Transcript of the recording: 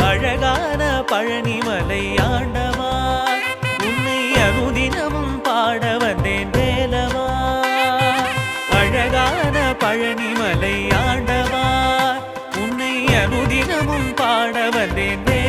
அழகான பழனிமலை ஆண்டவா உன்னை அனுதினமும் பாட வந்தேன் வேலவா. அழகான பழனிமலை ஆண்டவா உன்னை அனுதினமும் பாட வந்தேன் வேலவா.